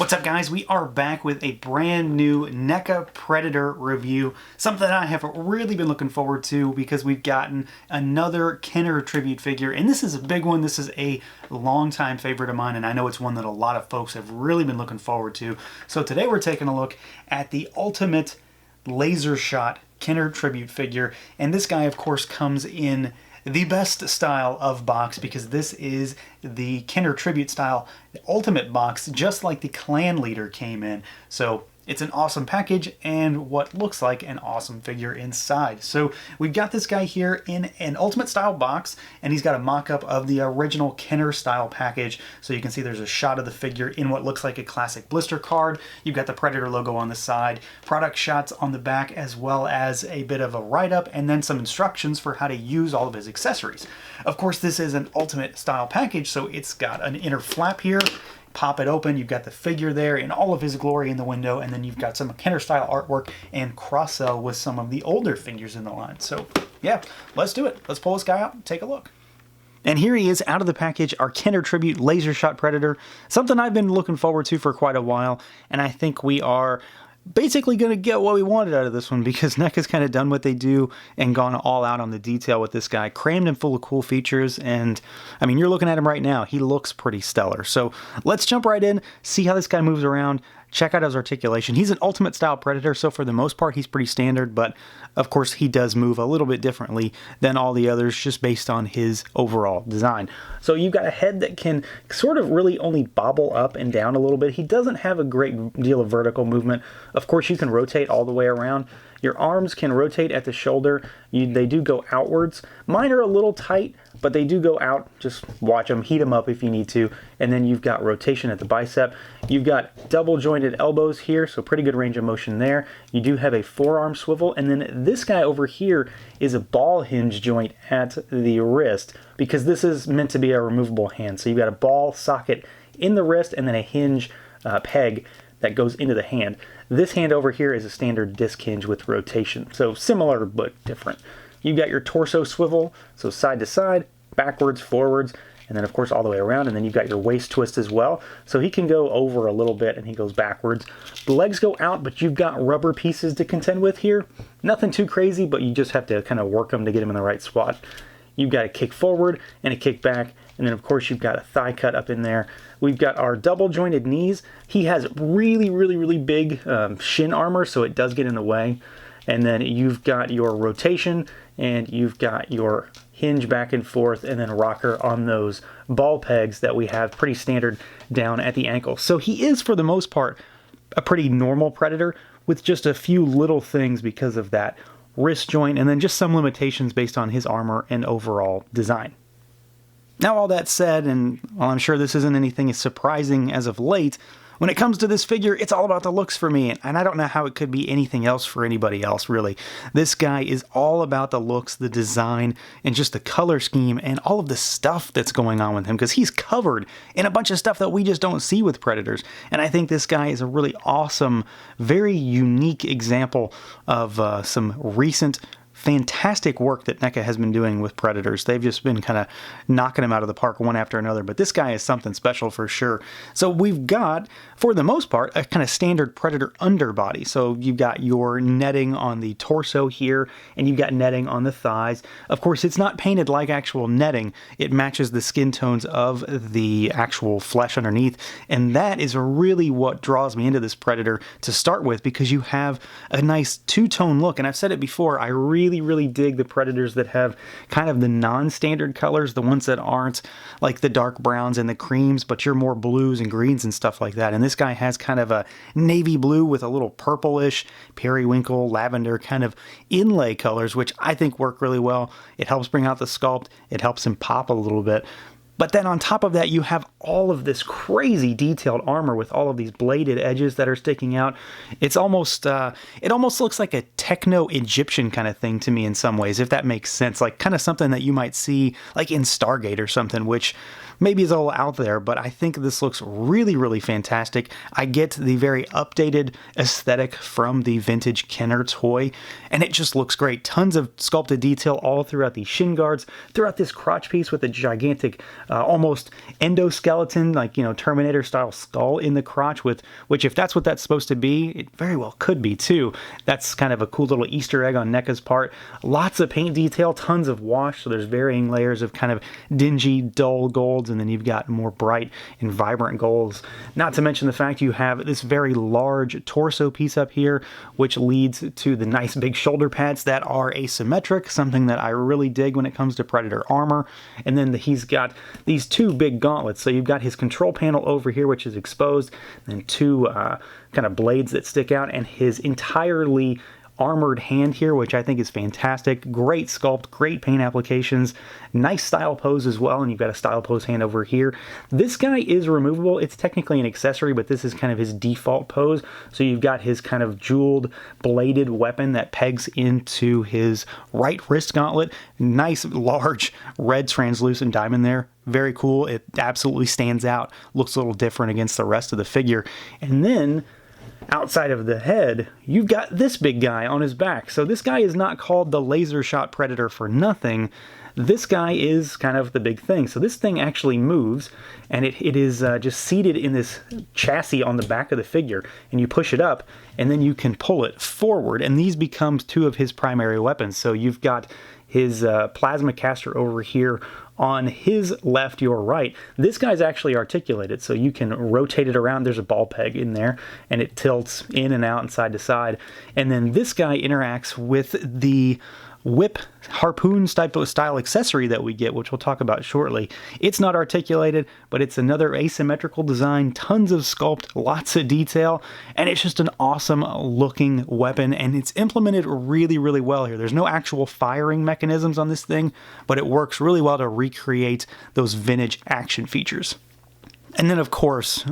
What's up, guys? We are back with a brand new NECA Predator review, something I have really been looking forward to because we've gotten another Kenner tribute figure, and this is a big one. This is a longtime favorite of mine, and I know it's one that a lot of folks have really been looking forward to. So today we're taking a look at the ultimate Lasershot Kenner tribute figure, and this guy, of course, comes in the best style of box because this is the Kenner tribute style, the ultimate box, just like the clan leader came in. So it's an awesome package and what looks like an awesome figure inside. So we've got this guy here in an ultimate style box, and he's got a mock-up of the original Kenner style package. So you can see there's a shot of the figure in what looks like a classic blister card. You've got the Predator logo on the side, product shots on the back, as well as a bit of a write-up and then some instructions for how to use all of his accessories. Of course, this is an ultimate style package, so it's got an inner flap here. Pop it open, you've got the figure there in all of his glory in the window, and then you've got some Kenner style artwork and cross-sell with some of the older figures in the line. So yeah, let's do it. Let's pull this guy out and take a look. And here he is out of the package, our Kenner Tribute Lasershot Predator, something I've been looking forward to for quite a while, and I think we are basically going to get what we wanted out of this one because NECA's kind of done what they do and gone all out on the detail with this guy, crammed him full of cool features, and I mean, you're looking at him right now, he looks pretty stellar. So let's jump right in, see how this guy moves around, check out his articulation. He's an ultimate style Predator, so for the most part he's pretty standard, but of course he does move a little bit differently than all the others just based on his overall design. So you've got a head that can sort of really only bobble up and down a little bit. He doesn't have a great deal of vertical movement. Of course you can rotate all the way around. Your arms can rotate at the shoulder. They do go outwards. Mine are a little tight, but they do go out. Just watch them, heat them up if you need to. And then you've got rotation at the bicep. You've got double jointed elbows here, so pretty good range of motion there. You do have a forearm swivel, and then this guy over here is a ball hinge joint at the wrist because this is meant to be a removable hand. So you've got a ball socket in the wrist and then a hinge peg that goes into the hand. This hand over here is a standard disc hinge with rotation, so similar but different. You've got your torso swivel, so side to side, backwards, forwards, and then of course all the way around, and then you've got your waist twist as well, so he can go over a little bit and he goes backwards. The legs go out, but you've got rubber pieces to contend with here. Nothing too crazy, but you just have to kind of work them to get them in the right spot. You've got a kick forward and a kick back, and then of course you've got a thigh cut up in there. We've got our double jointed knees. He has really big shin armor, so it does get in the way. And then you've got your rotation, and you've got your hinge back and forth, and then rocker on those ball pegs that we have pretty standard down at the ankle. So he is, for the most part, a pretty normal Predator with just a few little things because of that wrist joint, and then just some limitations based on his armor and overall design. Now, all that said, and while I'm sure this isn't anything as surprising as of late, when it comes to this figure, it's all about the looks for me, and I don't know how it could be anything else for anybody else, really. This guy is all about the looks, the design, and just the color scheme, and all of the stuff that's going on with him, because he's covered in a bunch of stuff that we just don't see with Predators, and I think this guy is a really awesome, very unique example of some recent fantastic work that NECA has been doing with Predators. They've just been kind of knocking them out of the park one after another, but this guy is something special for sure. So we've got, for the most part, a kind of standard Predator underbody. So you've got your netting on the torso here, and you've got netting on the thighs. Of course, it's not painted like actual netting. It matches the skin tones of the actual flesh underneath, and that is really what draws me into this Predator to start with, because you have a nice two-tone look, and I've said it before, I really dig the Predators that have kind of the non-standard colors, the ones that aren't like the dark browns and the creams, but you're more blues and greens and stuff like that. And this guy has kind of a navy blue with a little purplish, periwinkle, lavender kind of inlay colors, which I think work really well. It helps bring out the sculpt. It helps him pop a little bit. But then on top of that, you have all of this crazy detailed armor with all of these bladed edges that are sticking out. It's almost, it almost looks like a techno-Egyptian kind of thing to me in some ways, if that makes sense. Like kind of something that you might see like in Stargate or something, which maybe is a little out there, but I think this looks really, really fantastic. I get the very updated aesthetic from the vintage Kenner toy, and it just looks great. Tons of sculpted detail all throughout the shin guards, throughout this crotch piece with a gigantic, almost endoskeleton, like, you know, Terminator style skull in the crotch, with which, if that's what that's supposed to be, it very well could be too. That's kind of a cool little Easter egg on NECA's part. Lots of paint detail, tons of wash, so there's varying layers of kind of dingy, dull golds, and then you've got more bright and vibrant golds. Not to mention the fact you have this very large torso piece up here, which leads to the nice big shoulder pads that are asymmetric, something that I really dig when it comes to Predator armor. And then he's got these two big gauntlets. So you've got his control panel over here, which is exposed, and two kind of blades that stick out, and his entirely armored hand here, which I think is fantastic. Great sculpt, great paint applications, nice style pose as well, and you've got a style pose hand over here. This guy is removable. It's technically an accessory, but this is kind of his default pose. So you've got his kind of jeweled bladed weapon that pegs into his right wrist gauntlet. Nice large red translucent diamond there. Very cool. It absolutely stands out. Looks a little different against the rest of the figure. And then outside of the head, you've got this big guy on his back. So this guy is not called the Lasershot Predator for nothing. This guy is kind of the big thing. So this thing actually moves, and it is just seated in this chassis on the back of the figure, and you push it up, and then you can pull it forward, and these become two of his primary weapons. So you've got his plasma caster over here on his left, your right. This guy's actually articulated, so you can rotate it around. There's a ball peg in there, and it tilts in and out and side to side. And then this guy interacts with the whip harpoon style accessory that we get, which we'll talk about shortly. It's not articulated, but it's another asymmetrical design, tons of sculpt, lots of detail, and it's just an awesome looking weapon, and it's implemented really, really well here. There's no actual firing mechanisms on this thing, but it works really well to recreate those vintage action features. And then of course,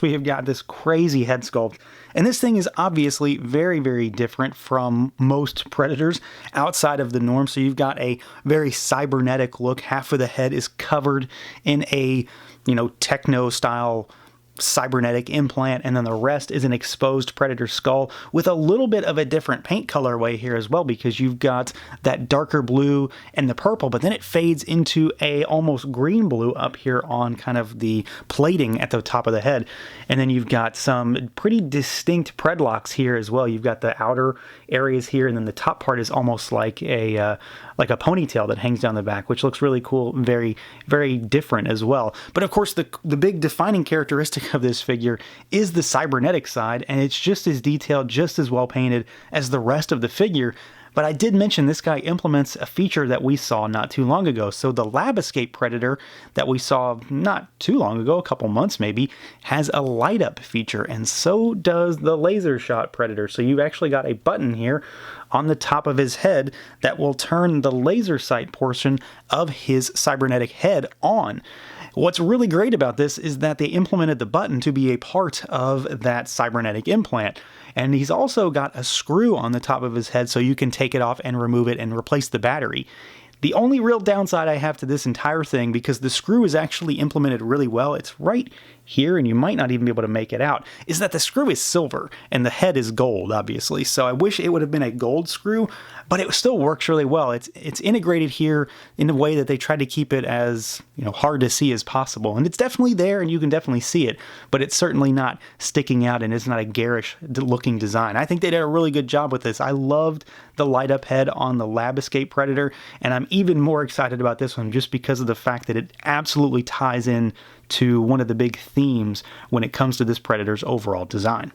we have got this crazy head sculpt. And this thing is obviously very, very different from most Predators outside of the norm. So you've got a very cybernetic look. Half of the head is covered in a, you know, techno style cybernetic implant, and then the rest is an exposed Predator skull with a little bit of a different paint colorway here as well, because you've got that darker blue and the purple, but then it fades into a almost green blue up here on kind of the plating at the top of the head. And then you've got some pretty distinct predlocks here as well. You've got the outer areas here, and then the top part is almost like a ponytail that hangs down the back, which looks really cool, very, very different as well. But of course, the big defining characteristic of this figure is the cybernetic side, and it's just as detailed, just as well painted as the rest of the figure. But I did mention this guy implements a feature that we saw not too long ago. So the Lab Escape Predator that we saw not too long ago, a couple months maybe, has a light up feature, and so does the Lasershot Predator. So you've actually got a button here on the top of his head that will turn the laser sight portion of his cybernetic head on. What's really great about this is that they implemented the button to be a part of that cybernetic implant. And he's also got a screw on the top of his head so you can take it off and remove it and replace the battery. The only real downside I have to this entire thing, because the screw is actually implemented really well, it's right here and you might not even be able to make it out, is that the screw is silver and the head is gold, obviously. So I wish it would have been a gold screw, but it still works really well. It's integrated here in a way that they tried to keep it as, you know, hard to see as possible. And it's definitely there and you can definitely see it, but it's certainly not sticking out and it's not a garish looking design. I think they did a really good job with this. I loved the light up head on the Lab Escape Predator, and I'm even more excited about this one just because of the fact that it absolutely ties in to one of the big themes when it comes to this Predator's overall design.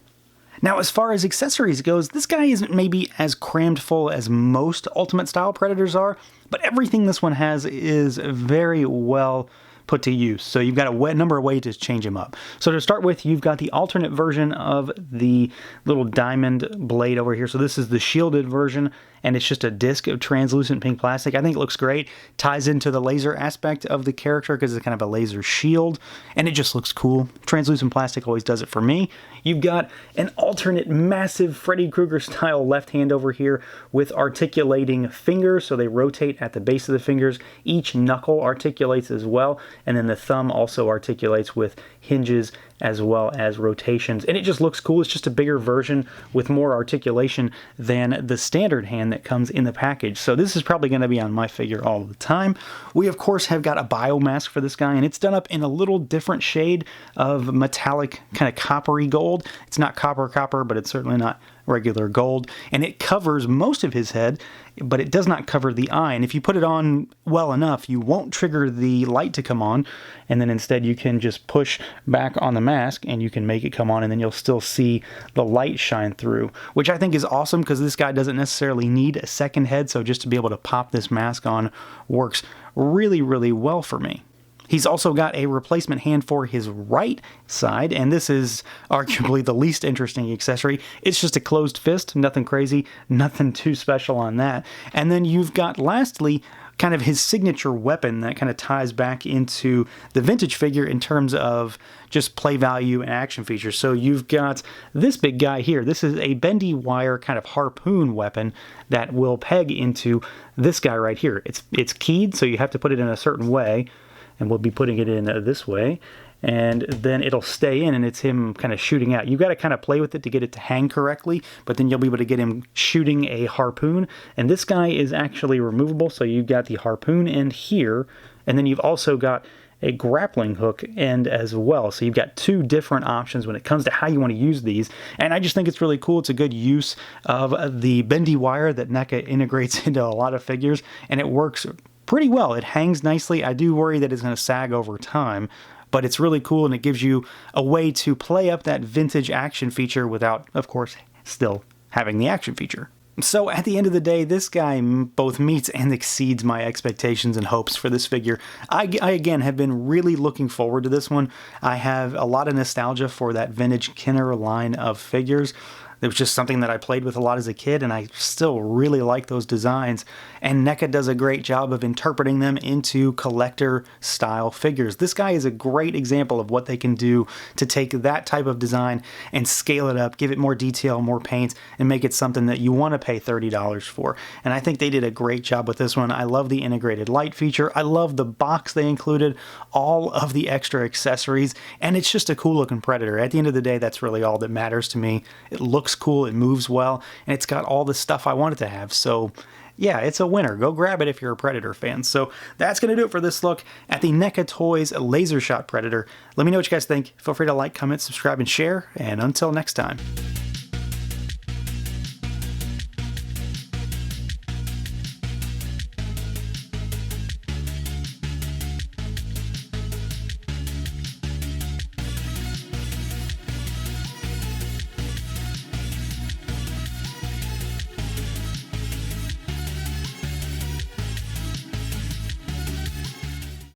Now, as far as accessories goes, this guy isn't maybe as crammed full as most Ultimate style Predators are, but everything this one has is very well put to use. So you've got a number of ways to change him up. So to start with, you've got the alternate version of the little diamond blade over here. So this is the shielded version, and it's just a disc of translucent pink plastic. I think it looks great. Ties into the laser aspect of the character because it's kind of a laser shield, and it just looks cool. Translucent plastic always does it for me. You've got an alternate massive Freddy Krueger style left hand over here with articulating fingers, so they rotate at the base of the fingers. Each knuckle articulates as well. and then the thumb also articulates with hinges as well as rotations, and it just looks cool. It's just a bigger version with more articulation than the standard hand that comes in the package. So this is probably going to be on my figure all the time. We of course have got a biomask for this guy, and it's done up in a little different shade of metallic, kind of coppery gold. It's not copper, but it's certainly not regular gold, and it covers most of his head, but it does not cover the eye. And if you put it on well enough, you won't trigger the light to come on, and then instead you can just push back on the mask and you can make it come on, and then you'll still see the light shine through, which I think is awesome because this guy doesn't necessarily need a second head, so just to be able to pop this mask on works really, really well for me. He's also got a replacement hand for his right side, and this is arguably the least interesting accessory. It's just a closed fist, nothing crazy, nothing too special on that. And then you've got, lastly, kind of his signature weapon that kind of ties back into the vintage figure in terms of just play value and action features. So you've got this big guy here. This is a bendy wire kind of harpoon weapon that will peg into this guy right here. It's keyed, so you have to put it in a certain way, and we'll be putting it in this way, and then it'll stay in, and it's him kind of shooting out. You've got to kind of play with it to get it to hang correctly, but then you'll be able to get him shooting a harpoon. And this guy is actually removable, so you've got the harpoon end here, and then you've also got a grappling hook end as well. So you've got two different options when it comes to how you want to use these, and I just think it's really cool. It's a good use of the bendy wire that NECA integrates into a lot of figures, and it works pretty well. It hangs nicely. I do worry that it's going to sag over time, but it's really cool, and it gives you a way to play up that vintage action feature without, of course, still having the action feature. So at the end of the day, this guy both meets and exceeds my expectations and hopes for this figure. I again have been really looking forward to this one. I have a lot of nostalgia for that vintage Kenner line of figures. It was just something that I played with a lot as a kid, and I still really like those designs. And NECA does a great job of interpreting them into collector-style figures. This guy is a great example of what they can do to take that type of design and scale it up, give it more detail, more paint, and make it something that you want to pay $30 for. And I think they did a great job with this one. I love the integrated light feature. I love the box they included, all of the extra accessories, and it's just a cool-looking Predator. At the end of the day, that's really all that matters to me. It looks cool, it moves well, and it's got all the stuff I want it to have. So yeah, it's a winner. Go grab it if you're a Predator fan. So that's going to do it for this look at the NECA Toys Lasershot Predator. Let me know what you guys think. Feel free to like, comment, subscribe, and share, and until next time.